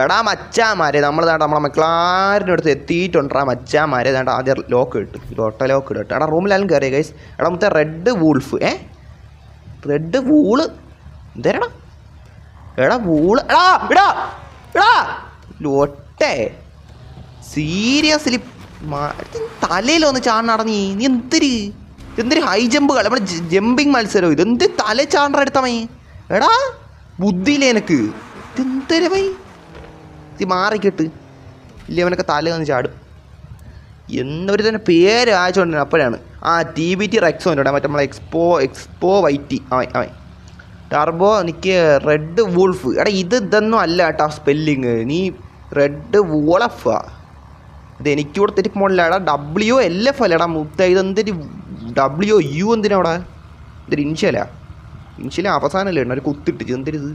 എടാ മച്ചാമാരെ നമ്മളെ മക്കളാരുടെ അടുത്ത് എത്തിയിട്ടുണ്ടാ മച്ചാമാരെ വേണ്ട ആദ്യം ലോക്ക് ഇട്ട് ഒട്ട ലോക്ക് ഇട്ട് എടാ റൂമിലായാലും കയറിയ ഗൈസ്. എടാ മൊത്തം റെഡ് വൂൾഫ് റെഡ് വൂള് എന്തേരടാ എടാ വൂള് എടാ ഇടാ എടാ ലോട്ടേ സീരിയസ്ലി തലയിലൊന്ന് ചാടണ നീ എന്തൊരു ഹൈ ജമ്പ് കളി നമ്മുടെ ജമ്പിങ് മത്സരം ഇതെന്ത് തല ചാണ്ട എടുത്തമേ എടാ ബുദ്ധിയില്ലേ എനിക്ക് ഇതെന്തര പൈ ഇത് മാറിക്കിട്ട് ഇല്ല അവനൊക്കെ തല വന്ന് ചാടും എന്നൊരു തന്നെ പേര് അയച്ചുകൊണ്ടിരുന്നത് അപ്പോഴാണ് TBT റെക്സോ ഉണ്ട് മറ്റേ നമ്മളെ എക്സ്പോ വൈറ്റി അവൻ ടർബോ എനിക്ക് റെഡ് വൂൾഫ് എടാ ഇതൊന്നും അല്ല കേട്ടോ സ്പെല്ലിങ് നീ റെഡ് വൂളഫാ ഇത് എനിക്കൂടെ തെറ്റി പോണില്ല എടാ WLF അല്ലടാ മുത്ത ഇതെന്തൊരു WU എന്തിനാ അവിടെ ഇതൊരു ഇൻഷ്യലാ അവസാനമല്ലേ ഇടണം ഒരു കുത്തിട്ട് എന്തൊരിത്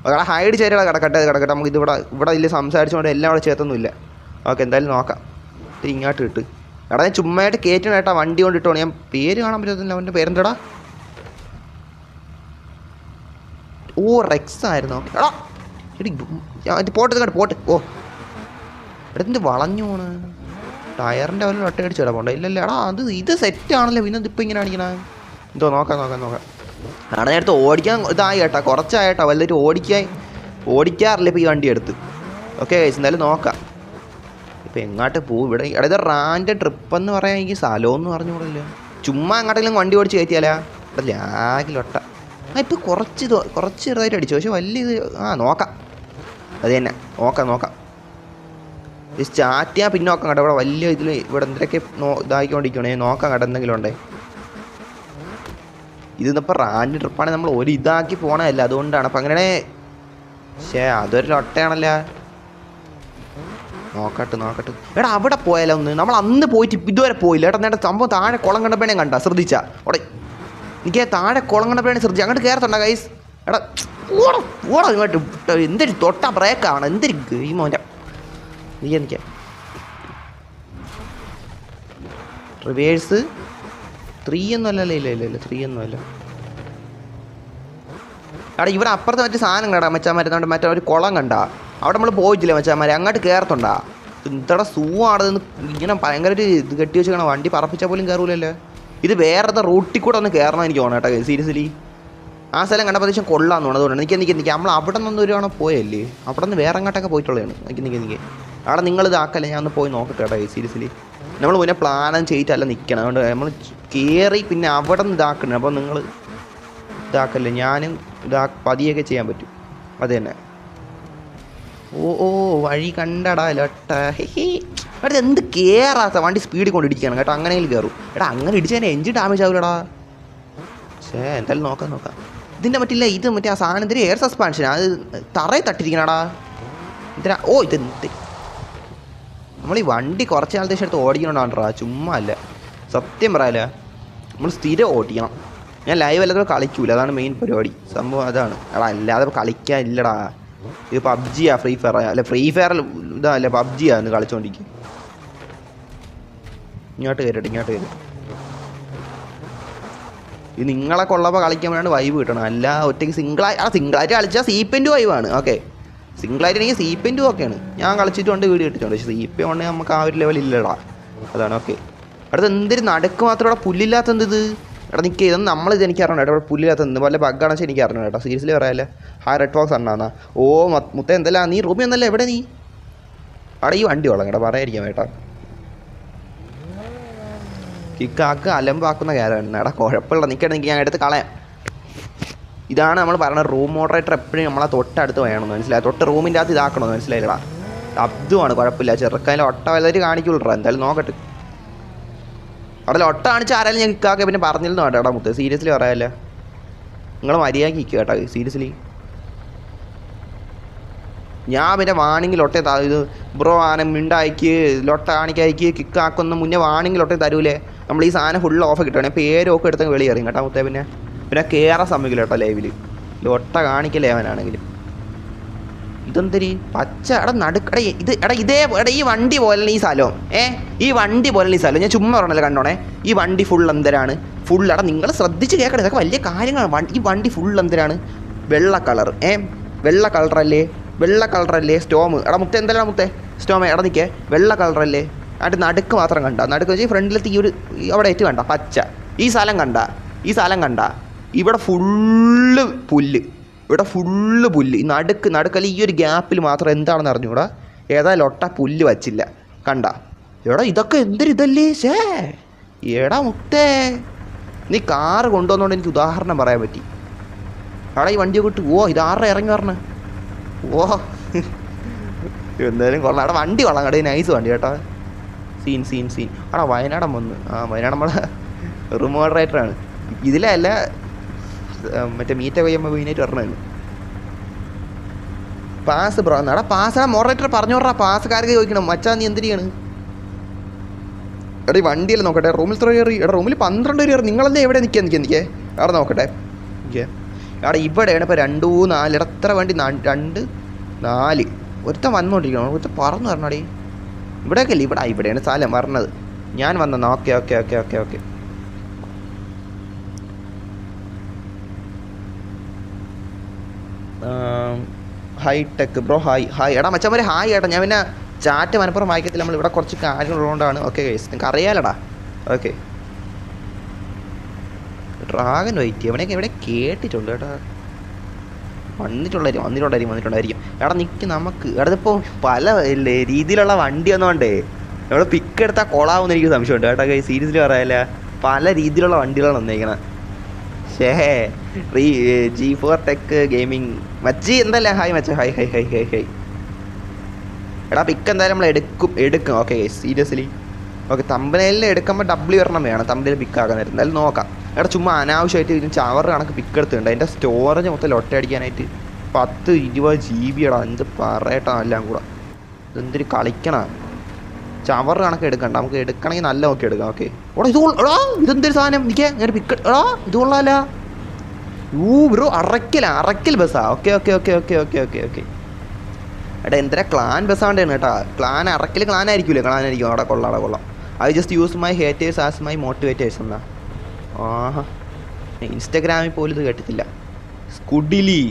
അവിടെ ഹൈഡ് ചേരാ കിടക്കട്ടെ നമുക്ക് ഇവിടെ ഇല്ല സംസാരിച്ചുകൊണ്ട് എല്ലാം അവിടെ ചേർത്തൊന്നുമില്ല. ഓക്കെ എന്തായാലും നോക്കാം. ഇത് ഇങ്ങോട്ട് ഇട്ട് എടാ ഞാൻ ചുമ്മായിട്ട് കയറ്റണം കേട്ടാ വണ്ടി കൊണ്ട് ഇട്ടോണം. ഞാൻ പേര് കാണാൻ പറ്റത്തില്ല അവൻ്റെ പേരെന്താടാ റെക്സ് ആയിരുന്നു. ഓക്കെ എടാ എടി പോട്ട് ഓ എടാ എന്ത് വളഞ്ഞു പോണ് ടയറിൻ്റെ അവന് ഒട്ട അടിച്ചിടാ പോണ്ട ഇല്ലല്ലേ എടാ ഇത് സെറ്റാണല്ലോ പിന്നെ ഇതിപ്പോൾ ഇങ്ങനെ കാണിക്കണ എന്തോ നോക്കാം അവിടെ നേരത്തെ ഓടിക്കാൻ ഇതായി കേട്ടാ കുറച്ചായിട്ടാ വല്ലൊരു ഓടിക്കാറില്ല ഇപ്പോൾ ഈ വണ്ടി എടുത്ത്. ഓക്കെ എന്തായാലും നോക്കാം ഇപ്പം എങ്ങോട്ട് പോകും ഇവിടെ ഇത് റാൻ്റെ ട്രിപ്പെന്ന് പറയാൻ എനിക്ക് സ്ഥലമെന്ന് പറഞ്ഞുകൂടല്ലോ ചുമ്മാ എങ്ങോട്ടെങ്കിലും വണ്ടി ഓടിച്ച് കയറ്റിയാലാ ഇവിടെ ലാഗിലൊട്ട ഇപ്പോൾ കുറച്ച് ചെറുതായിട്ട് അടിച്ചു പക്ഷെ വലിയ ഇത് നോക്കാം അത് തന്നെ നോക്കാം സ്റ്റാർട്ട് ചെയ്യാൻ പിന്നെ നോക്കാം കേട്ടോ ഇവിടെ വലിയ ഇതിൽ ഇവിടെ എന്തൊക്കെ ഇതാക്കിക്കൊണ്ടിരിക്കണേ നോക്കാം കേട്ടോ എന്തെങ്കിലും ഉണ്ടേ. ഇതിന്നിപ്പോൾ റാൻഡ് ട്രിപ്പാണെങ്കിൽ നമ്മൾ ഒരു ഇതാക്കി പോകണമല്ല അതുകൊണ്ടാണ് അപ്പം അങ്ങനെ അതൊരു ലൊട്ടയാണല്ല നോക്കട്ടെ എടാ അവിടെ പോയാലോ ഒന്ന് നമ്മൾ അന്ന് പോയിട്ട് ഇതുവരെ പോയില്ല ഏട്ടാ നേട്ട സംഭവം താഴെ കുളം കണ്ടപ്പോഴേ കണ്ട ശ്രദ്ധിച്ചാ അവിടെ എനിക്ക് താഴെ കുളം കണ്ടപ്പോഴേ ശ്രദ്ധിച്ചു അങ്ങോട്ട് കയറത്തുണ്ടോ ഗൈസ് എടാ ഓടാ ഇങ്ങോട്ട് എന്തൊരു തൊട്ട ബ്രേക്കാണ് എന്തൊരു ഗെയിമോൻ്റെ എനിക്ക് റിവേഴ്സ് 3 ഒന്നും അല്ലല്ലോ ഇല്ല 3 ഒന്നും അല്ല എടാ ഇവിടെ അപ്പുറത്ത് മറ്റേ സാധനം കണ്ടാ മച്ചാമാരെ മറ്റേ ഒരു കുളം കണ്ടാ അവിടെ നമ്മൾ പോയിട്ടില്ല മച്ചാമാരെ അങ്ങോട്ട് കയറത്തുണ്ടാ ഇത്തടെ സൂവാണ് ഇങ്ങനെ ഭയങ്കര ഒരു ഇത് കെട്ടി വെച്ചാൽ വണ്ടി പറപ്പിച്ചാൽ പോലും കയറൂലല്ലോ ഇത് വേറെ റൂട്ടിൽ കൂടെ ഒന്ന് കയറണം എനിക്ക് തോന്നണം കേട്ടോ സീരിയസ്ലി ആ സ്ഥലം കണ്ട പ്രദേശം കൊള്ളാന്ന് തോന്നുന്നു അതുകൊണ്ട് എനിക്ക് നമ്മൾ അവിടെ നിന്ന് ഒരു തവണ പോയല്ലേ അവിടെ നിന്ന് വേറെ അങ്ങോട്ടൊക്കെ പോയിട്ടുള്ളതാണ് എനിക്ക് അവിടെ നിങ്ങൾ ഇതാക്കല്ലേ ഞാൻ ഒന്ന് പോയി നോക്കട്ടെ കേട്ടോ സീരിയസ്ലി നമ്മൾ മുന്നേ പ്ലാനും ചെയ്തിട്ടല്ല നിൽക്കണം അതുകൊണ്ട് നമ്മൾ കയറി പിന്നെ അവിടെ നിന്ന് ഇതാക്കണം അപ്പോൾ നിങ്ങൾ ഇതാക്കല്ലേ ഞാനും പതിയൊക്കെ ചെയ്യാൻ പറ്റും അത് തന്നെ ഓ വഴി കണ്ടടാ ലൊട്ട എടാ എന്ത് കയറാത്ത വണ്ടി സ്പീഡിൽ കൊണ്ടിടിക്കുകയാണ് കേട്ടോ അങ്ങനെയും കയറും എടാ അങ്ങനെ ഇടിച്ചതിന് എഞ്ചിൻ ഡാമേജ് ആവില്ലടാ എന്തായാലും നോക്കാം ഇതിൻ്റെ മറ്റില്ല ഇത് മറ്റേ ആ സാധനത്തിന് എയർ സസ്പെൻഷൻ അത് തറയിൽ തട്ടിരിക്കണടാ ഇതിനാ ഇതെന്ത് നമ്മൾ ഈ വണ്ടി കുറച്ച് നാളത്തെ ശേഷം ഓടിക്കണോണ്ടാ ചുമ്മാ അല്ല സത്യം പറയാല്ല നമ്മൾ സ്ഥിരം ഓടിക്കണം. ഞാൻ ലൈവ് അല്ലാതെ കളിക്കൂല അതാണ് മെയിൻ പരിപാടി സംഭവം അതാണ് എടാ അല്ലാതെ കളിക്കാൻ ഇല്ലടാ ഇത് പബ്ജിയാ ഫ്രീ ഫയർ അല്ല ഫ്രീ ഫയറിൽ ഇതല്ല പബ്ജിയാ എന്ന് കളിച്ചോണ്ടിരിക്കും. ഇങ്ങോട്ട് കയറിട്ട് ഇത് നിങ്ങളൊക്കെ ഉള്ളപ്പോൾ കളിക്കാൻ വേണ്ടി വൈബ് കിട്ടണം അല്ല ഒറ്റയ്ക്ക് സിംഗിളായിട്ട് കളിച്ചാൽ സീപ്പെൻ്റ് വൈബാണ്. ഓക്കെ സിംഗിളായിട്ട് എനിക്ക് സീപ്പെൻ്റും ഒക്കെയാണ് ഞാൻ കളിച്ചിട്ടുണ്ട് വീഡിയോ ഇട്ടിട്ടുണ്ട് പക്ഷേ സീപ്പേ ഉണ്ടെങ്കിൽ നമുക്ക് ആ ഒരു ലെവലില്ലടാ അതാണ്. ഓക്കെ അടുത്ത് എന്തൊരു നടുക്ക് മാത്രം ഇവിടെ പുല്ലില്ലാത്ത എന്ത് ഇത് എടാ നിൽക്കുക ഇതൊന്നും നമ്മളിത് എനിക്ക് അറിയണം ഇവിടെ പുല്ലില്ലാത്ത എന്ത് വല്ല ബഗ്ഗാണെന്ന് വെച്ചാൽ എനിക്ക് അറിയണം കേട്ടോ സീരിയസ്ലി പറയാല്ലേ റെഡ് ബോക്സ് അണ്ണാന്നാ മുത്ത എന്തല്ല നീ റൂമി ഒന്നല്ല എവിടെ നീ അവിടെ ഈ വണ്ടി കൊള്ളാം കേട്ടോ പറയാതിരിക്കാം കേട്ടോ കിക്കാക്ക് അലമ്പാക്കുന്ന കാര്യമാണ് എടാ കുഴപ്പമില്ല നിൽക്കണമെങ്കിൽ ഞാൻ എടുത്ത് കളയാം. ഇതാണ് നമ്മൾ പറയുന്നത് റൂം മോഡറേറ്റർ എപ്പോഴും നമ്മളെ തൊട്ടടുത്ത് വേണമെന്ന് മനസ്സിലായി തൊട്ട് റൂമിൻ്റെ അകത്ത് ഇതാക്കണമെന്ന് മനസ്സിലായില്ലടാ ശബ്ദമാണ് കുഴപ്പമില്ല ചെറുക്കതിൽ ഒട്ട വല്ലവർ കാണിക്കുള്ളൂ എന്തായാലും നോക്കട്ടെ അവിടെ ഒട്ട കാണിച്ച് ആരായാലും ഞാൻ കിക്കാക്കെ പിന്നെ പറഞ്ഞിരുന്നു കേട്ടോ മുത്ത് സീരിയസ്ലി പറയാല്ലേ നിങ്ങൾ മര്യാദയ്ക്ക് നിൽക്കുക കേട്ടോ സീരിയസ്ലി ഞാൻ പിന്നെ വാണിങ്ങിൽ ഒട്ടേ ഇത് ബ്രോ ആന മിണ്ടായിക്ക് ലൊട്ട കാണിക്കായിക്ക് കിക്കാക്കൊന്നും മുന്നേ വാണിങ്ങിൽ ഒട്ടേ തരൂലേ നമ്മൾ ഈ സാധനം ഫുള്ള് ഓഫ് കിട്ടണേ പേരൊക്കെ എടുത്ത് വെളി എറിയും കേട്ടോ മുത്തേ പിന്നെ കയറാൻ സമ്മതിക്കില്ല കേട്ടോ ലൈവിൽ ലൊട്ട കാണിക്കലേ അവനാണെങ്കിൽ ഇതെന്തരി പച്ച നടുക്കട ഇത് ഈ വണ്ടി പോലെ ഈ സ്ഥലം ഈ വണ്ടി പോലെ ഈ സ്ഥലം ഞാൻ ചുമ്മാ പറഞ്ഞല്ലോ കണ്ടോണേ ഈ വണ്ടി ഫുൾ എന്തരാണ് ഫുൾ നിങ്ങൾ ശ്രദ്ധിച്ച് കേൾക്കണം ഇതൊക്കെ വലിയ കാര്യങ്ങളാണ് ഈ വണ്ടി ഫുൾ എന്തരാണ് വെള്ള കളർ വെള്ള കളറല്ലേ വെള്ള കളറല്ലേ സ്റ്റോം? എടാ മുത്തേ എന്തല്ല മുത്തേ സ്റ്റോമേ എടാ നിൽക്കേ, വെള്ള കളറല്ലേ? അതിൻ്റെ നടുക്ക് മാത്രം കണ്ട, നടുക്ക് വെച്ച് ഫ്രണ്ടിലത്തെ ഈ ഒരു അവിടെ ഏറ്റവും കണ്ട പച്ച ഈ സ്ഥലം കണ്ട, ഈ സ്ഥലം കണ്ട, ഇവിടെ ഫുള്ള് പുല്ല്, ഇവിടെ ഫുള്ള് പുല്ല്. ഈ നടുക്കല്ല ഈ ഒരു ഗ്യാപ്പിൽ മാത്രം എന്താണെന്ന് അറിഞ്ഞൂടാ, ഏതായാലും ഒട്ട പുല്ല് വച്ചില്ല കണ്ട. എടാ ഇതൊക്കെ എന്തൊരു ഇതല്ലേ ശേ. എടാ മുത്തേ നീ കാറ് കൊണ്ടുവന്നോണ്ട് എനിക്ക് ഉദാഹരണം പറയാൻ പറ്റി. എടാ ഈ വണ്ടിയൊക്കെ ഇട്ട് ഓ ഇതാരുടെ ഇറങ്ങി പറഞ്ഞ ഓ എന്തായാലും കൊള്ളാം. എടാ വണ്ടി കൊള്ളാം കേട്ടോ, നൈസ് വണ്ടി കേട്ടോ. സീൻ എടാ വയനാടൻ വന്ന്. വയനാട് നമ്മളെ റൂം മോഡറേറ്ററാണ് ഇതിലല്ല, മറ്റേ മീറ്റ കൊയ്യുമ്പോൾ മെയിനായിട്ട് പറഞ്ഞാണ് പാസ് ബ്രോ. എടാ പാസ് ആ മോഡറേറ്റർ പറഞ്ഞോടാ, പാസ്സുകാർക്ക് ചോദിക്കണം മച്ചാ നീ എന്തിനാണ്. എടാ ഈ വണ്ടിയിൽ നോക്കട്ടെ, റൂമിൽ ഇത്ര കയറി. എടാ റൂമിൽ 12 പേര് കയറി. നിങ്ങളെന്താ എവിടെ നിൽക്കേ അവിടെ നോക്കട്ടെ. എടാ ഇവിടെയാണ് ഇപ്പോൾ 2, 4 എടാ എത്ര വണ്ടി 2, 4 ഒരുത്തൻ വന്നുകൊണ്ടിരിക്കണം. ഒരുത്തൻ പറന്ന് പറഞ്ഞാടി ഇവിടെയൊക്കെ അല്ലേ, ഇവിടെയാണ് സ്ഥലം പറഞ്ഞത്. ഞാൻ വന്നെന്നാ. ഓക്കെ ഹൈടെക് ബ്രോ ഹായ് എടാ മച്ചന്മാരെ ഹായ് ഏട്ടാ. ഞാൻ പിന്നെ ചാറ്റ് മനപ്പുറം വായിക്കത്തില്ല, നമ്മൾ ഇവിടെ കുറച്ച് കാര്യങ്ങളുള്ളതുകൊണ്ടാണ്. ഓക്കെ ഗൈസ് നിങ്ങൾക്ക് അറിയാലടാ. ഓക്കെ ഡ്രാഗൺ വെയിറ്റ് എവിടെയൊക്കെ എവിടെ കേട്ടിട്ടുണ്ട് കേട്ടോ. വന്നിട്ടുണ്ടായിരിക്കും. എടാ നിൽക്ക് നമുക്ക് എടാ പല രീതിയിലുള്ള വണ്ടി വന്നോണ്ടേ നമ്മൾ പിക്ക് എടുത്താൽ കൊളാവുമെന്ന് എനിക്ക് സംശയമുണ്ട് കേട്ടോ ഗൈസ്. സീരിയസ്ലി പറയാല്ല, പല രീതിയിലുള്ള വണ്ടികളാണ് വന്നേക്കണം. G4 ടെക് ഗെയിമിങ് മച്ചി എന്തല്ലേ ഹായ് മച്ച ഹൈ. എടാ പിക്ക് എന്തായാലും നമ്മൾ എടുക്കും. Okay seriously okay. തമ്പനയിൽ എടുക്കുമ്പോൾ W ഒരെണ്ണം വേണം തമ്പനയിൽ പിക്കാക്കാൻ നേരം. എന്തായാലും നോക്കാം. എടാ ചുമ്മാ അനാവശ്യമായിട്ട് ഇതിന് ചവറ് കണക്ക് പിക്ക് എടുത്തിട്ടുണ്ട്. അതിൻ്റെ സ്റ്റോറേജ് മൊത്തം ലൊട്ടടിക്കാനായിട്ട് 10-20 GB എടാ. എന്ത് പറയട്ടോ എല്ലാം കൂടെ ഇതെന്തൊരു കളിക്കണ. ചവറ് കണക്ക് എടുക്കണ്ട, നമുക്ക് എടുക്കണമെങ്കിൽ നല്ല നോക്കി എടുക്കാം. ഓക്കെ എടാ ഇതെന്തൊരു സാധനം എനിക്ക് ഞാൻ പിക്ക് എടാ ഇത് കൊള്ളാല. ബ്രോ അറക്കൽ ബസ്സാ. ഓക്കെ എടാ എന്തിനാ ക്ലാൻ ബസ്സാണ്ടാണ് കേട്ടോ. ക്ലാൻ ആയിരിക്കും അവിടെ. കൊള്ളാം. I just use my haters as my motivators എന്നാ. ആഹാ ഇൻസ്റ്റഗ്രാമിൽ പോലും ഇത് കേട്ടിട്ടില്ല. സ്കുഡിലി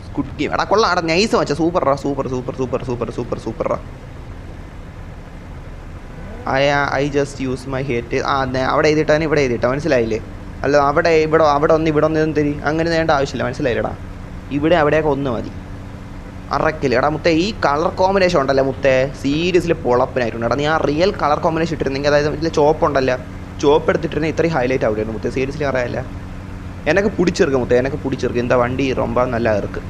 സ്കുഡ് ഗെയിം എടാ കൊള്ളാം. എടാ നൈസ് മച്ചാ. Super I just use my haters. അവിടെ എഴുതിയിട്ടാണ് ഇവിടെ എഴുതിയിട്ടാ മനസ്സിലായില്ലേ? അല്ല അവിടെ ഒന്ന് എന്തിരി അങ്ങനെ വേണ്ട ആവശ്യമില്ല മനസ്സിലായില്ലടാ. ഇവിടെ അവിടെയൊക്കെ ഒന്ന് മതി. അറക്കില്ല എടാ മുത്തേ. ഈ കളർ കോമ്പിനേഷൻ ഉണ്ടല്ലോ മുത്തേ സീരിയസ്ലി പൊളപ്പിനായിട്ടുണ്ട്. എടാ നീ ആ റിയൽ കളർ കോമ്പിനേഷൻ ഇട്ടിരുന്നെങ്കിൽ, അതായത് ഇതിൽ ചോപ്പ് ഉണ്ടല്ലോ, ചോപ്പ് എടുത്തിട്ടിരുന്നെങ്കിൽ ഇത്രയും ഹൈലൈറ്റ് ആവുകയായിരുന്നു മുത്തേ. സീരിയസ്ലി അറിയാല്ല എനക്ക് പിടിച്ചെറുക്കും. എന്താ വണ്ടി റൊമ്പ നല്ല ഇറക്ക്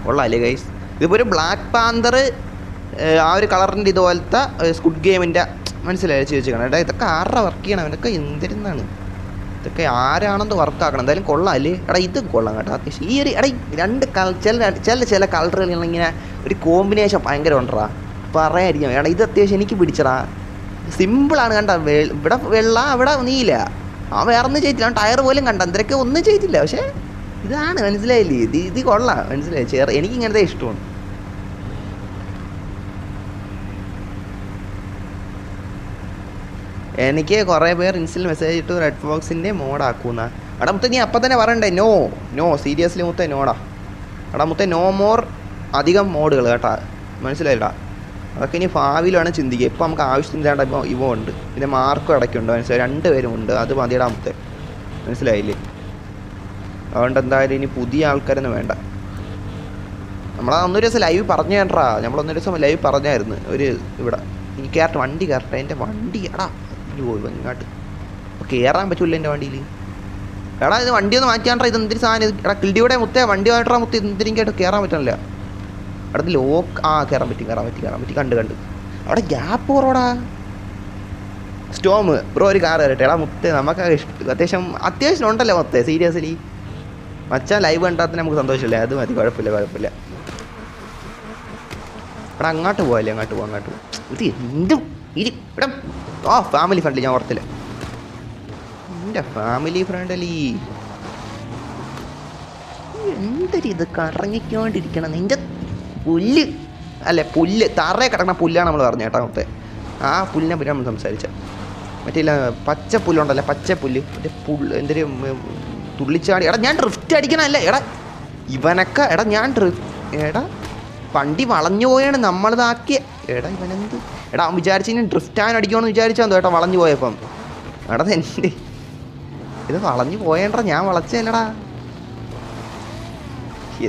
കൊള്ളാല്ലേ ഗൈസ്. ഇതിപ്പോൾ ഒരു ബ്ലാക്ക് പാന്തർ ആ ഒരു കളറിൻ്റെ ഇതുപോലത്തെ സ്കുഡ് ഗെയിമിൻ്റെ മനസ്സിലായി ചോദിച്ചേക്കണം. എടാ ഇതൊക്കെ ആരുടെ വർക്ക് ചെയ്യണം, ഇതൊക്കെ എന്തിരുന്നാണ് ഇതൊക്കെ ആരാണെന്ന് വർക്കാക്കണം. എന്തായാലും കൊള്ളാം അല്ലേ എടാ. ഇത് കൊള്ളാം കേട്ടോ അത്യാവശ്യം. ഈ ഒരു എടാ രണ്ട് ചില കളറുകൾ ഇങ്ങനെ ഒരു കോമ്പിനേഷൻ ഭയങ്കര ഉണ്ടടാ പറയാതിരിക്കാം. എടാ ഇത് അത്യാവശ്യം എനിക്ക് പിടിച്ചടാ. സിമ്പിളാണ് കണ്ട. ഇവിടെ വെള്ള അവിടെ നീല. വേറെ ഒന്നും ചെയ്തില്ല. ടയർ പോലും കണ്ട എന്തൊക്കെ ഒന്നും ചെയ്തില്ല. പക്ഷേ ഇതാണ് മനസ്സിലായില്ലേ. ഇത് കൊള്ളാം മനസ്സിലായി. എനിക്ക് ഇങ്ങനത്തെ ഇഷ്ടമാണ്. എനിക്ക് കുറേ പേർ ഇൻസ്റ്റയിൽ മെസ്സേജ് ഇട്ടു റെഡ് ഫോക്സിൻ്റെ മോഡാക്കുന്ന. എടാ മുത്ത നീ അപ്പം തന്നെ പറയണ്ടേ. നോ സീരിയസ്ലി മുത്ത നോടാ. എടാ മുത്ത നോ മോർ അധികം മോഡുകൾ കേട്ടാ മനസ്സിലായിട്ടാ. അതൊക്കെ ഇനി ഭാവിയിലാണ് ചിന്തിക്കുക. ഇപ്പോൾ നമുക്ക് ആവശ്യത്തിൻ്റെ ഇപ്പോൾ ഇവ ഉണ്ട്, പിന്നെ മാർക്കും ഇടയ്ക്കുണ്ട് മനസ്സിലായി. 2 പേരും ഉണ്ട്. അത് മതിയിടാ മുത്ത മനസ്സിലായില്ലേ. അതുകൊണ്ട് എന്തായാലും ഇനി പുതിയ ആൾക്കാരൊന്നും വേണ്ട. നമ്മളൊന്നൊരു ദിവസം ലൈവ് പറഞ്ഞു കേട്ടാ. നമ്മളൊന്നൊരു ദിവസം ലൈവ് പറഞ്ഞായിരുന്നു. ഒരു ഇവിടെ ഈ വണ്ടി കയറട്ടെ. എൻ്റെ വണ്ടി എടാ പോയി ഇങ്ങോട്ട് കയറാൻ പറ്റൂല എൻ്റെ വണ്ടിയിൽ. എടാ ഇത് വണ്ടി ഒന്ന് മാറ്റിയാണ്ടാ. ഇത് എന്തൊരു സാധനം. എടാ കിൽഡിയുടെ മുത്തേ വണ്ടി മാറ്റാ മുത്തേ. എന്തിനായിട്ട് കയറാൻ പറ്റണില്ല. എടാ ഇത് കയറാൻ പറ്റി. കണ്ട് അവിടെ ഗ്യാപ്പ് കുറവടാ. സ്റ്റോം ബ്രോ ഒരു കാർ കയറട്ടെ. എടാ മുത്തേ നമുക്ക് അത്യാവശ്യം ഉണ്ടല്ലോ മുത്തേ. സീരിയസ്ലി മച്ചാൻ ലൈവ് കണ്ടാൽ നമുക്ക് സന്തോഷമില്ലേ. അത് മതി. കുഴപ്പമില്ല. എടാ അങ്ങോട്ട് പോകല്ലേ. അങ്ങോട്ട് പോകാം. ഇത് എന്തും ഇവിടെ ഫാമിലി ഫ്രണ്ട്ലി. ഞാൻ ഓർത്തില്ല എൻ്റെ ഫാമിലി ഫ്രണ്ട്ലി. എന്തൊരു ഇത് കറങ്ങിക്കൊണ്ടിരിക്കണം. നിൻ്റെ പുല്ല് തറയെ കിടക്കണ പുല്ലാണ് നമ്മൾ പറഞ്ഞു കേട്ടോ മൊത്തം. ആ പുല്ലിനെ പറ്റി നമ്മൾ സംസാരിച്ച മറ്റേ പച്ചപ്പുല്ലുണ്ടല്ലോ. പച്ചപ്പുല്ല് മറ്റേ എന്തൊരു തുള്ളിച്ചാടി. എടാ ഞാൻ ഡ്രിഫ്റ്റ് അടിക്കണല്ലേ. എടാ ഇവനൊക്കെ എടാ ഞാൻ എടാ വണ്ടി വളഞ്ഞു പോയാണ് നമ്മളിതാക്കിയ എടാ ഇവനെന്ത് എടാ അവൻ വിചാരിച്ചു ഇനി ഡ്രിഫ്റ്റ് ആൻ അടിക്കുമെന്ന് വിചാരിച്ചോ ഏട്ടാ വളഞ്ഞു പോയപ്പം എടാ എൻ്റെ ഇത് വളഞ്ഞു പോയേണ്ടാ ഞാൻ വളച്ചല്ലടാ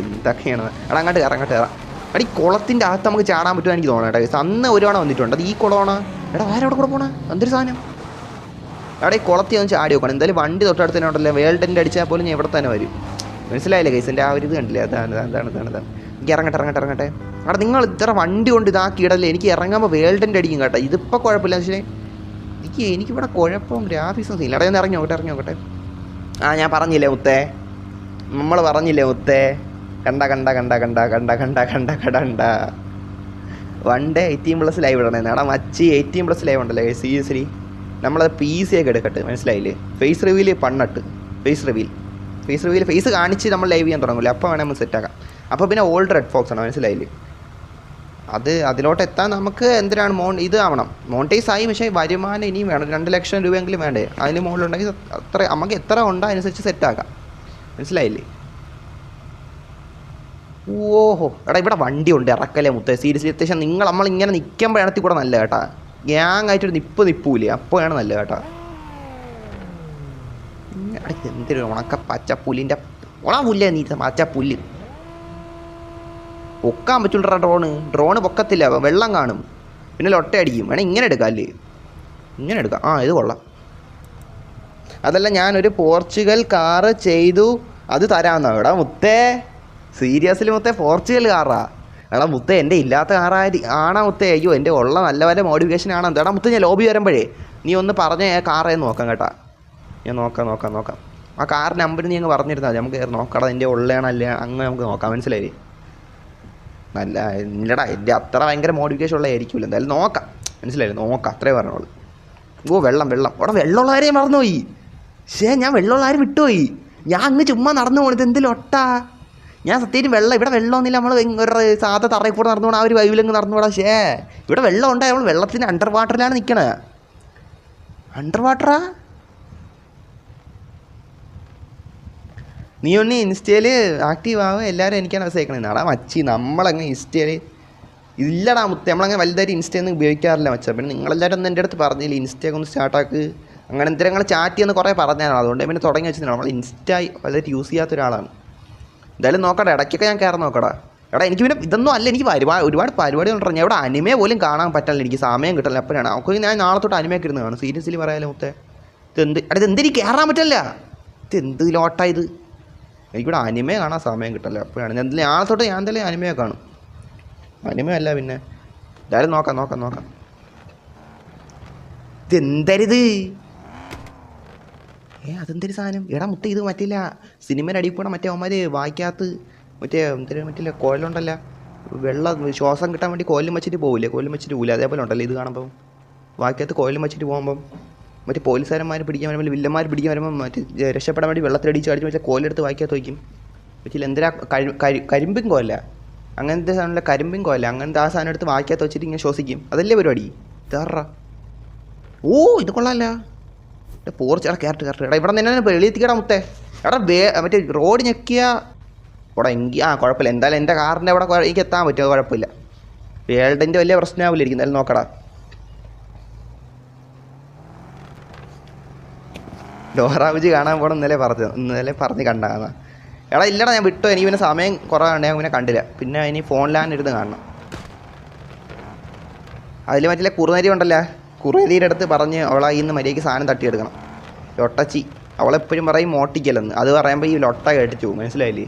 എന്തൊക്കെയാണ് എടാ അങ്ങോട്ട് കയറാം അങ്ങോട്ട് കയറാം എടാ ഈ കുളത്തിൻ്റെ അകത്ത് നമുക്ക് ചാടാൻ പറ്റുമെന്ന് എനിക്ക് തോന്നണം കേട്ടോ അന്ന് ഒരു തവണ വന്നിട്ടുണ്ട് അത് ഈ കുളമാണോ എടാ ആരവിടെ കൂടെ പോണേ എന്തൊരു സാധനം എടാ ഈ കുളത്തിൽ ഒന്ന് ചാടി നോക്കണം എന്തായാലും വണ്ടി തൊട്ടടുത്ത് തന്നെ ഉണ്ടല്ലോ വേൾഡിൻ്റെ അടിച്ചാൽ പോലും ഞാൻ ഇവിടെ തന്നെ വരും മനസ്സിലായില്ലേ കേസിൻ്റെ ആ ഒരു ഇത് കണ്ടില്ലേ അതാണ് എനിക്ക് ഇറങ്ങട്ടെ അവിടെ നിങ്ങൾ ഇത്ര വണ്ടി കൊണ്ട് ഇതാക്കി ഇടല്ലേ എനിക്ക് ഇറങ്ങുമ്പോൾ വേൾഡിൻ്റെ അടിക്കും കേട്ടോ ഇതിപ്പോൾ കുഴപ്പമില്ല പക്ഷേ എനിക്കിവിടെ കുഴപ്പം ഗ്രാഫിക്സും ഇല്ല എടാ ഒന്ന് ഇറങ്ങി നോക്കട്ടെ ആ ഞാൻ പറഞ്ഞില്ലേ മുത്തേ നമ്മൾ പറഞ്ഞില്ലേ മുത്തേ കണ്ട 18+ ലൈവ് ഇടണേ എടാ മച്ചി 18+ ലൈവ് ഉണ്ടല്ലേ സീരിയസ്ലി നമ്മളത് PC ഒക്കെ എടുക്കട്ടെ മനസ്സിലായില്ലേ ഫേസ് റിവീൽ പണ്ണട്ട് ഫേസ് റിവീൽ ഫേസ് കാണിച്ച് നമ്മൾ ലൈവ് ചെയ്യാൻ തുടങ്ങില്ല അപ്പോൾ വേണേൽ നമ്മൾ സെറ്റാക്കാം അപ്പോൾ പിന്നെ ഓൾഡ് റെഡ് ഫോക്സ് ആണ് മനസ്സിലായില്ലേ അതിലോട്ട് എത്താൻ നമുക്ക് എന്തിനാണ് ഇത് ആവണം മോണിറ്റൈസ് ആയി പക്ഷേ വരുമാനം ഇനിയും വേണം 2 ലക്ഷം രൂപയെങ്കിലും വേണ്ടേ അതിന് മുകളിലുണ്ടെങ്കിൽ അത്ര നമുക്ക് എത്ര ഉണ്ടോ അതിനനുസരിച്ച് സെറ്റാക്കാം മനസ്സിലായില്ലേ ഓഹോ എടാ ഇവിടെ വണ്ടി ഉണ്ട് ഇറക്കല്ലേ മുത്തേ സീരിയസ്ലി അത്യാവശ്യം നമ്മളിങ്ങനെ നിൽക്കുമ്പോൾ ഇടത്തിൽ കൂടെ നല്ല കേട്ടാ ഗ്യാങ് ആയിട്ടൊരു നിൽപ്പൂലേ അപ്പോഴാണ് നല്ല കേട്ടാ എന്തൊരു ഉണക്ക പച്ചപ്പുല്ലിൻ്റെ ഉണപുല്ലേ നീ പച്ചപ്പുല്ല് പൊക്കാൻ പറ്റുള്ളൂ ഡ്രോണ് പൊക്കത്തില്ല വെള്ളം കാണും പിന്നെ ലൊട്ടയടിക്കും വേണേൽ ഇങ്ങനെ എടുക്കാം അല്ലേ ഇങ്ങനെ എടുക്കാം ആ ഇത് കൊള്ളാം അതല്ല ഞാനൊരു പോർച്ചുഗൽ കാറ് ചെയ്തു അത് തരാമെന്നോ എടാ മുത്തേ സീരിയസ്ലി മുത്തേ പോർച്ചുഗൽ കാറാ എടാ മുത്തേ എൻ്റെ ഇല്ലാത്ത ആണാ മുത്തേ അയ്യോ എൻ്റെ ഉള്ള നല്ല വല്ല മോഡിഫിക്കേഷൻ ആണോ എടാ മുത്തേ ഞാൻ ലോബി വരുമ്പോഴേ നീ ഒന്ന് പറഞ്ഞ കാറേ നോക്കാം കേട്ടാ ഞാൻ നോക്കാം ആ കാർ നമ്പർ നീ അങ്ങ് പറഞ്ഞിരുന്നാൽ മതി നമുക്ക് നോക്കടാ എൻ്റെ ഉള്ളതാണല്ലേ അങ്ങനെ നമുക്ക് നോക്കാം മനസ്സിലായി നല്ല ഇല്ലടാ എൻ്റെ അത്ര ഭയങ്കര മോഡിഫിക്കേഷൻ ഉള്ളതായിരിക്കില്ല എന്തായാലും നോക്കാം മനസ്സിലായില്ലേ നോക്കാം അത്രേ പറഞ്ഞോളൂ ഓ വെള്ളം അവിടെ വെള്ളമുള്ളവരെയും മറന്നുപോയി ഞാൻ വെള്ളമുള്ളവരും വിട്ടുപോയി ഞാൻ അങ്ങ് ചുമ്മാ നടന്നു പോണത് എന്തെങ്കിലും ഒട്ടാ ഞാൻ സത്യം ഇവിടെ വെള്ളമൊന്നുമില്ല നമ്മൾ ഒരു സാധാ തറയിൽ കൂടെ നടന്നു പോകണം ആ ഒരു വൈവിലങ്ങ് നടന്നു പോടാ ഇവിടെ വെള്ളം ഉണ്ടായി നമ്മൾ വെള്ളത്തിൻ്റെ അണ്ടർ വാട്ടറിലാണ് നിൽക്കണത് അണ്ടർ വാട്ടറാ നീ ഒന്ന് ഇൻസ്റ്റയിൽ ആക്റ്റീവ് ആവുക എല്ലാവരും എനിക്കാണ് മെസ്സേജ് നാടാ മച്ചി നമ്മളങ്ങ് ഇൻസ്റ്റയിൽ ഇല്ലടാ മുത്തേ നമ്മളങ്ങനെ വലുതായിട്ട് ഇൻസ്റ്റയൊന്നും ഉപയോഗിക്കാറില്ല മച്ചാ പിന്നെ നിങ്ങളെല്ലാവരും ഒന്ന് എൻ്റെ അടുത്ത് പറഞ്ഞില്ല ഇൻസ്റ്റയൊക്കെ ഒന്ന് സ്റ്റാർട്ടാക്ക് അങ്ങനെ എന്തെങ്കിലും നിങ്ങൾ ചാറ്റ് ചെയ്യുന്ന കുറേ പറഞ്ഞതാണ് അതുകൊണ്ട് പിന്നെ തുടങ്ങി വെച്ചിട്ടുണ്ട് നമ്മൾ ഇൻസ്റ്റ വലുതായിട്ട് യൂസ് ചെയ്യാത്ത ഒരാളാണ് എന്തായാലും നോക്കട്ടെ ഇടയ്ക്കൊക്കെ ഞാൻ കയറി നോക്കടാ എടാ എനിക്ക് പിന്നെ ഇതൊന്നും അല്ല എനിക്ക് ഒരുപാട് പരിപാടികളുണ്ട് ഞാൻ ഇവിടെ അനിമേ പോലും കാണാൻ പറ്റില്ല എനിക്ക് സമയം കിട്ടില്ല എപ്പോഴാണ് അപ്പോൾ ഞാൻ നാളെ തൊട്ട് അനിമയൊക്കെ ഇരുന്ന് കാണും സീരിയസ്ലി പറയാലോ മുത്തേ ഇതെന്തെനിക്ക് കയറാൻ പറ്റില്ല ഇതെന്ത് ലോട്ടായത് എനിക്കിവിടെ അനിമയെ കാണാൻ സമയം കിട്ടില്ല എപ്പോഴാണ് നാളെ തൊട്ട് ഞാൻ എന്തായാലും അനിമയെ കാണും അനിമയല്ല പിന്നെ എന്തായാലും നോക്കാം ഇതെന്തരുത് അതെന്തൊരു സാധനം എടാ മുട്ട ഇത് മറ്റില്ല സിനിമയുടെ അടിയിൽ കൂടെ മറ്റേ അവന്മാർ വായിക്കാത്ത മറ്റില്ല കോയിലുണ്ടല്ല വെള്ളം ശ്വാസം കിട്ടാൻ വേണ്ടി കോയിലും വെച്ചിട്ട് പോകില്ല അതേപോലെ ഉണ്ടല്ലോ ഇത് കാണുമ്പം വായിക്കാത്ത കോയിലും വെച്ചിട്ട് പോകുമ്പം മറ്റേ പോലീസുകാരന്മാർ പിടിക്കാൻ വരുമ്പോൾ വില്ലന്മാർ പിടിക്കാൻ വരുമ്പോൾ മറ്റേ രക്ഷപ്പെടാൻ വേണ്ടി വെള്ളത്തിലടിച്ച് അടിച്ച് വെച്ചാൽ കോലെടുത്ത് വായിക്കാത്ത വയ്ക്കും പറ്റില്ല എന്തിനാ കരിമ്പിൻ കോല അങ്ങനത്തെ സാധനമല്ല കരിമ്പിൻ കോല അങ്ങനത്തെ ആ സാധനം എടുത്ത് വായിക്കാത്ത വെച്ചിട്ട് ഇങ്ങനെ ശ്വസിക്കും അതല്ലേ പരിപാടി ഇതാറാ ഓ ഇത് കൊള്ളാമല്ല പോർച്ചെടാ കയറട്ട് എടാ ഇവിടെ നിന്ന് വെളിയെത്തിക്കടാ മുത്തേ എടാ മറ്റേ റോഡ് ഞെക്കിയാ ഇവിടെ കുഴപ്പമില്ല എന്തായാലും എൻ്റെ കാറിൻ്റെ അവിടെ എനിക്ക് എത്താൻ പറ്റുമോ കുഴപ്പമില്ല വേൾഡിൻ്റെ വലിയ പ്രശ്നമാവില്ലായിരിക്കും എന്തായാലും നോക്കടാ ഡോറാബുജി കാണാൻ പോകണം ഇന്നലെ പറഞ്ഞ് കണ്ടാകാം എടാ ഇല്ലടാ ഞാൻ വിട്ടോ എനിക്ക് പിന്നെ സമയം കുറവാണ് ഞാൻ പിന്നെ കണ്ടില്ല പിന്നെ ഇനി ഫോണിലാണിരുന്ന് കാണണം അതിൽ മറ്റേ കുറുനരി ഉണ്ടല്ലോ കുറുനരിയുടെ അടുത്ത് പറഞ്ഞ് അവളെ ഇന്ന് മര്യാദയ്ക്ക് സാധനം തട്ടിയെടുക്കണം ലൊട്ടച്ചി അവളെപ്പോഴും പറയും മോട്ടിക്കലെന്ന് അത് പറയുമ്പോൾ ഈ ലൊട്ട കേട്ടിച്ചു മനസ്സിലായില്ലേ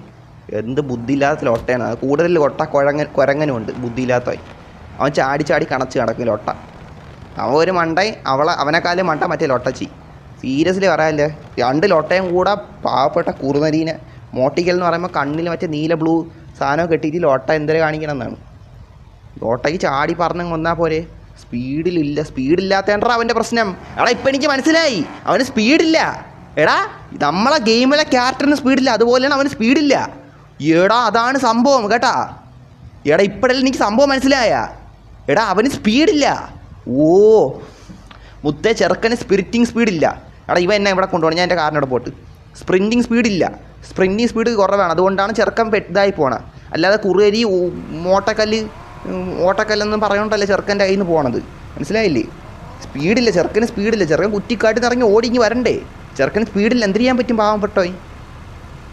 എന്ത് ബുദ്ധിയില്ലാത്ത ലൊട്ടയാണ് അത് കൂടുതൽ ലൊട്ട കുരങ്ങനുമുണ്ട് ബുദ്ധിയില്ലാത്തവൻ അവൻ ചാടി കണച്ച് കിടക്കും ലൊട്ട അവൻ ഒരു മണ്ടായി അവനെക്കാളും മണ്ട മറ്റേ ലൊട്ടച്ചി സീരിയസ്ലി പറയാല്ലേ 2 ലൊട്ടയും കൂടെ പാവപ്പെട്ട കുറുനരീനെ മോട്ടിക്കൽ എന്ന് പറയുമ്പോൾ കണ്ണിൽ മറ്റേ നീല ബ്ലൂ സാധനം കെട്ടിയിട്ട് ലോട്ട എന്തൊരു കാണിക്കണം എന്നാണ് ലോട്ടയ്ക്ക് ചാടി പറഞ്ഞ് കൊന്നാൽ പോരെ സ്പീഡില്ലാത്തതാണ് അവൻ്റെ പ്രശ്നം എടാ ഇപ്പം എനിക്ക് മനസ്സിലായി അവന് സ്പീഡില്ല എടാ നമ്മളെ ഗെയിമിലെ ക്യാരക്ടറിന് സ്പീഡില്ല അതുപോലെയാണ് അവന് സ്പീഡില്ല എടാ അതാണ് സംഭവം കേട്ടാ എടാ ഇപ്പോഴല്ലേ എനിക്ക് സംഭവം മനസ്സിലായ എടാ അവന് സ്പീഡില്ല ഓ മുത്തേ ചെറുക്കന് സ്പിരിറ്റിംഗ് സ്പീഡില്ല എടാ ഇവ എന്നെ ഇവിടെ കൊണ്ടുപോകണം ഞാൻ എൻ്റെ കാറിനോട് പോട്ട് സ്പ്രിൻറ്റിങ് സ്പീഡില്ല സ്പ്രിൻറ്റിങ് സ്പീഡ് കുറവാണ്, അതുകൊണ്ടാണ് ചെറുക്കൻ ഇതായി പോണത്. അല്ലാതെ കുറുകരി ഓട്ടക്കല്ലെന്ന് പറഞ്ഞുകൊണ്ടല്ലേ ചെറുക്കൻ്റെ കയ്യിൽ നിന്ന് പോണത്, മനസ്സിലായില്ലേ? സ്പീഡില്ല ചെറുക്കന്, സ്പീഡില്ല. ചെറുക്കൻ കുറ്റിക്കാട്ടിൽ നിന്ന് ഇറങ്ങി ഓടിങ്ങി വരണ്ടേ? ചെറുക്കന് സ്പീഡില്ല, എന്ത് ചെയ്യാൻ പറ്റും പാവം പെട്ടോയി.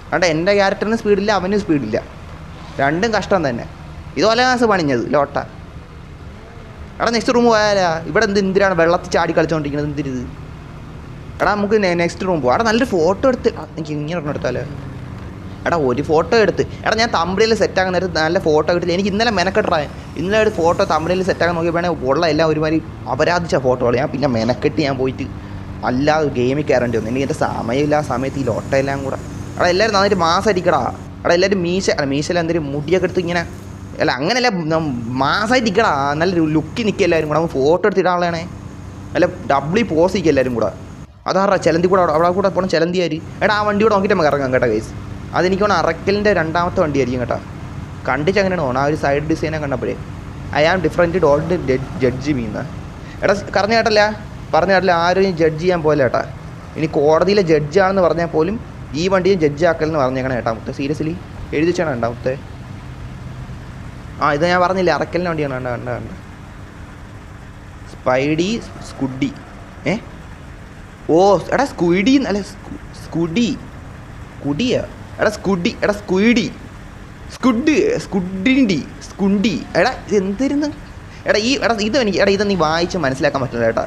അതുകൊണ്ട് എൻ്റെ ക്യാരക്ടറിന് സ്പീഡില്ല, അവനും സ്പീഡില്ല, രണ്ടും കഷ്ടം തന്നെ. ഇതുപോലെ കാസ് പണിഞ്ഞത് ലോട്ട. എടാ നെക്സ്റ്റ് റൂം പോയാലാ? ഇവിടെ എന്തിനാണ് വെള്ളത്തിൽ ചാടി കളിച്ചുകൊണ്ടിരിക്കുന്നത്? എന്തിരിത്? എടാ നമുക്ക് നെക്സ്റ്റ് റൂം പോകാം. എടാ നല്ലൊരു ഫോട്ടോ എടുത്ത് എനിക്ക് ഇങ്ങനെ ഒരെണ്ണം എടുത്താലോ? എടാ ഒരു ഫോട്ടോ എടുത്ത്, എടാ ഞാൻ തമ്പ്രയിൽ സെറ്റാക്കുന്ന നേരത്ത് നല്ല ഫോട്ടോ കിട്ടില്ല. എനിക്ക് ഇന്നലെ മെനക്കെട്ടാ, ഇന്നലെ ഒരു ഫോട്ടോ തമ്പ്രയിൽ സെറ്റാക്കാൻ നോക്കിയപ്പോഴാണെങ്കിൽ ഉള്ള എല്ലാം ഒരുമാതിരി അപരാധിച്ച ഫോട്ടോകൾ. ഞാൻ പിന്നെ മെനക്കെട്ട് ഞാൻ പോയിട്ട് അല്ലാതെ ഗെയിമിൽ കയറേണ്ടി വന്നു. എനിക്ക് എൻ്റെ സമയമില്ല, ആ സമയത്ത് ഈ ലോട്ട എല്ലാം കൂടെ. എടാ എല്ലാവരും നന്നായിട്ട് മാസമായിരിക്കടാ. എടാ എല്ലാവരും മീശയിൽ എന്തെങ്കിലും മുടിയൊക്കെ എടുത്ത് ഇങ്ങനെ, അല്ല അങ്ങനെയല്ല മാസമായിട്ട് നിൽക്കടാ, നല്ലൊരു ലുക്കി നിൽക്കുക എല്ലാവരും കൂടെ. നമുക്ക് ഫോട്ടോ എടുത്തിടാളാണേ, അല്ല ഡബ്ലി പോസ് നിൽക്കുക എല്ലാവരും കൂടെ. അതാറാ ചെലന്തി കൂടെ, അവിടെ കൂടെ പോകണം ചെലന്തിയാര്. എടാ ആ വണ്ടി കൂടെ നോക്കിയിട്ട് നമുക്ക് ഇറങ്ങാം കേട്ടോ ഗൈസ്. അതെനിക്ക് തോന്നുന്നു അറക്കലിൻ്റെ രണ്ടാമത്തെ വണ്ടിയായിരിക്കും കേട്ടോ. കണ്ടിച്ച് അങ്ങനെയാണ് തോന്നുന്നത്, ആ ഒരു സൈഡ് ഡിസൈനെ കണ്ടപ്പോഴേ. I am different don't judge മീന്ന്. എടാ പറഞ്ഞ കേട്ടല്ല ആരും ജഡ്ജ് ചെയ്യാൻ പോലെ കേട്ടാ. ഇനി കോടതിയിലെ ജഡ്ജാണെന്ന് പറഞ്ഞാൽ പോലും ഈ വണ്ടിയും ജഡ്ജ് ആക്കലെന്ന് പറഞ്ഞേക്കണം കേട്ടാ മുത്തേ. സീരിയസ്ലി എഴുതി വെച്ചാണ് കണ്ടാ മുത്തേ. ആ ഇത് ഞാൻ പറഞ്ഞില്ലേ അറക്കലിൻ്റെ വണ്ടിയാണ്. കണ്ട സ്പൈഡി സ്കുഡി. ഓ എടാ സ്കുഡി അല്ല സ്കുഡിയാ. എടാ സ്കുഡി സ്കുണ്ടി. എടാ എന്തിരുന്ന് എടാ ഇത് നീ വായിച്ച് മനസ്സിലാക്കാൻ പറ്റില്ല കേട്ടാ.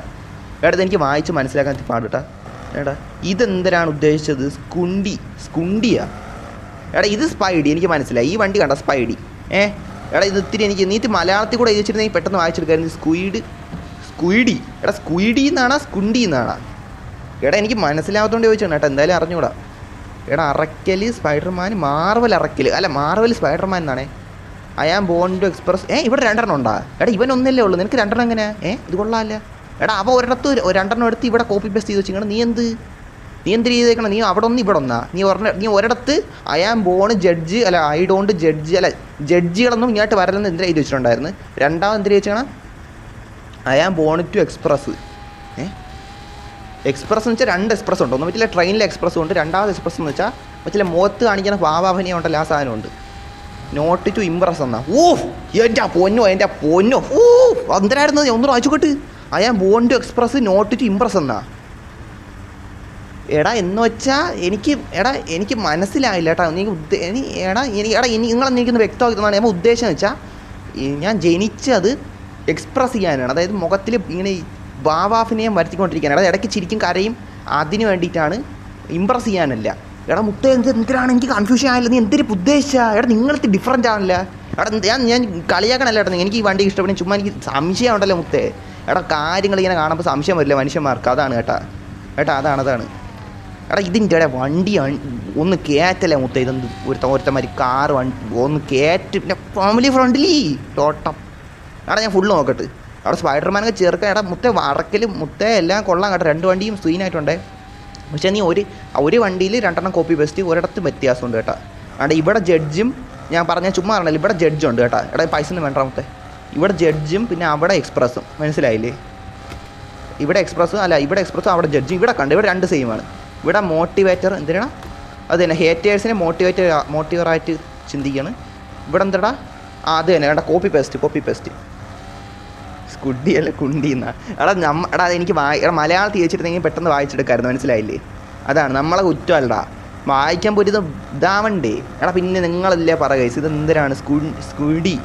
ഇതെനിക്ക് വായിച്ച് മനസ്സിലാക്കാൻ പാടുട്ടാ. എടാ ഇതെന്തിനാണ് ഉദ്ദേശിച്ചത്? സ്കുണ്ടിയാ. എടാ ഇത് സ്പൈഡി, എനിക്ക് മനസ്സിലായി. ഈ വണ്ടി കണ്ട സ്പൈഡി. എടാ ഇത് ഇത്തിരി നീ മലയാളത്തിൽ കൂടെ എഴുതിച്ചിരുന്നെങ്കിൽ പെട്ടെന്ന് വായിച്ചെടുക്കായിരുന്നു. സ്കുയിഡി. എടാ സ്കുയിഡി എന്നാണോ സ്കുണ്ടി എന്നാണോ? എടാ എനിക്ക് മനസ്സിലാവാത്തതുകൊണ്ട് ചോദിച്ചാണ് കേട്ടോ, എന്തായാലും അറിഞ്ഞൂടാ. എടാ അറക്കൽ സ്പൈഡർമാൻ, മാർവൽ അറക്കൽ അല്ല മാർവൽ സ്പൈഡർമാൻ എന്നാണേ. I am born to express. ഇവിടെ രണ്ടെണ്ണം ഉണ്ടാ? എടാ ഇവൻ ഒന്നല്ലേ ഉള്ളൂ, നിനക്ക് രണ്ടെണ്ണം എങ്ങനെയാ? ഇത് കൊള്ളാമല്ല. എടാ അവ ഒരിടത്ത് രണ്ടെണ്ണം എടുത്ത് ഇവിടെ കോപ്പി പേസ്റ്റ് ചെയ്ത് വെച്ചിങ്ങനെ. നീ എന്ത് ചെയ്തേക്കണം? നീ അവിടെ ഒന്ന് ഇവിടെ ഒന്നാ. നീ ഒരിടത്ത് ഐ ആം ബോൺ ജഡ്ജ് അല്ല ഐ ഡോണ്ട് ജഡ്ജ് അല്ല ജഡ്ജികളൊന്നും ഇങ്ങോട്ട് വരലെന്ന് എന്തിനാ എഴുതി വെച്ചിട്ടുണ്ടായിരുന്നു. രണ്ടാമത് എന്തിനാ വെച്ചാൽ I am born to express. Express എന്ന് വെച്ചാൽ രണ്ട് എക്സ്പ്രസ് ഉണ്ട്. ഒന്ന് പറ്റില്ല ട്രെയിനിലെ എക്സ്പ്രസ് ഉണ്ട്, രണ്ടാമത് എക്സ്പ്രസ് എന്ന് വെച്ചാൽ പറ്റില്ല മുഖത്ത് കാണിക്കുന്ന ഭാവാഭിനയം ഉണ്ടല്ലോ, ആ സാധനമുണ്ട്. നോട്ട് ടു ഇംപ്രസ് എന്നാ. എൻ്റെ പൊന്നോ എന്തിനായിരുന്നു? ഒന്നും വായിച്ചോട്ട്. I am born to express not to impress എന്നാ. എടാ എന്ന് വെച്ചാൽ എനിക്ക് മനസ്സിലായില്ല കേട്ടോ. നിങ്ങളെനിക്കൊന്ന് വ്യക്തമാക്കി തന്നാണ്. ഞാൻ ഉദ്ദേശം വെച്ചാൽ ഞാൻ ജനിച്ചത് എക്സ്പ്രസ് ചെയ്യാനാണ്, അതായത് മുഖത്തിൽ ഇങ്ങനെ ഭാവാഭിനയം വരുത്തിക്കൊണ്ടിരിക്കുകയാണ്. അതായത് ഇടയ്ക്ക് ചിരിക്കും കരയും, അതിന് വേണ്ടിയിട്ടാണ്, ഇമ്പ്രസ് ചെയ്യാനല്ല. എടാ മുത്തേ എന്തിനാണ് എനിക്ക് കൺഫ്യൂഷൻ ആയല്ലോ. നീ എന്തൊരു ഉദ്ദേശിച്ചാ? എടാ നിങ്ങൾക്ക് ഡിഫറൻ്റ് ആണല്ലോ. എടാ ഞാൻ കളിയാക്കണല്ലോ കേട്ടോ. എനിക്ക് ഈ വണ്ടി ഇഷ്ടപ്പെടും, ചുമ്മാ എനിക്ക് സംശയം ഉണ്ടല്ലോ മുത്തേ. എടാ കാര്യങ്ങൾ ഇങ്ങനെ കാണുമ്പോൾ സംശയം വരില്ല മനുഷ്യന്മാർക്ക്, അതാണ് കേട്ടാ. അതാണ്. എടാ ഇതിൻ്റെ വണ്ടി ഒന്ന് കയറ്റല്ലേ മുത്തേ. ഇതെന്ത് ഒരുത്തമാതിരി കാർ ഒന്ന് കയറ്റ്, പിന്നെ ഫാമിലി ഫ്രണ്ട്ലി ടോട്ടം. എടാ ഞാൻ ഫുള്ള് നോക്കട്ടെ. അവിടെ സ്പൈഡർമാനൊക്കെ ചേർക്കാൻ. എടാ മുത്തേ വറക്കലും മുത്തേ എല്ലാം കൊള്ളാം കേട്ടോ. രണ്ട് വണ്ടിയും സീനായിട്ടുണ്ടേ. പക്ഷേ നീ ഒരു വണ്ടിയിൽ രണ്ടെണ്ണം കോപ്പി പേസ്റ്റ്, ഒരിടത്ത് വ്യത്യാസമുണ്ട് കേട്ടോ. അവിടെ ഇവിടെ ജഡ്ജും ഞാൻ പറഞ്ഞാൽ ചുമ്മാ പറഞ്ഞാൽ ഇവിടെ ജഡ്ജുണ്ട് കേട്ടോ. എടാ പൈസ ഒന്നും വേണ്ട മുത്തേ. ഇവിടെ ജഡ്ജും പിന്നെ അവിടെ എക്സ്പ്രസ്സും, മനസ്സിലായില്ലേ? ഇവിടെ എക്സ്പ്രസ്സും അവിടെ ജഡ്ജും. ഇവിടെ ഇവിടെ രണ്ട് സെയിമാണ്. ഇവിടെ മോട്ടിവേറ്റർ എന്തിനാണ്? അത് തന്നെ ഹേറ്റേഴ്സിനെ മോട്ടിവേറായിട്ട് ചിന്തിക്കുകയാണ്. ഇവിടെ എന്താടാ? അത് തന്നെ വേണ്ട കോപ്പി പേസ്റ്റ്. സ്കുഡി അല്ല കുണ്ടി എന്നാ. എടാ എനിക്ക് മലയാളത്തിൽ ചോദിച്ചിട്ടുണ്ടെങ്കിൽ പെട്ടെന്ന് വായിച്ചെടുക്കായിരുന്നു, മനസ്സിലായില്ലേ? അതാണ് നമ്മളെ കുറ്റമല്ലടാ. വായിക്കാൻ പോയിട്ട് ഇതാവണ്ടേ. എടാ പിന്നെ നിങ്ങളല്ലേ പറയുക ഇത് എന്തിനാണ്? സ്കുഡി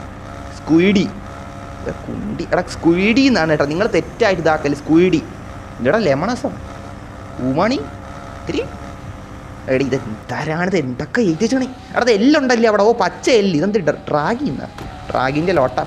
കുണ്ടി. എടാ സ്കുയിഡി എന്നാണ് കേട്ടോ. നിങ്ങൾ തെറ്റായിട്ട് ഇതാക്കല്ലേ. സ്കുയിഡി. എടാ ലെമണസം ഉമണി തിരി. എടി ഇത് തരാണിത് എന്തൊക്കെ എഴുതിച്ചാണ്. എടാ അത് എല്ലാം ഉണ്ടല്ലേ അവിടെ? പച്ച എല്ല്. ഇതെന്ത് ഡ്രാഗിന്നാ? ഡ്രാഗിൻ്റെ ലോട്ട.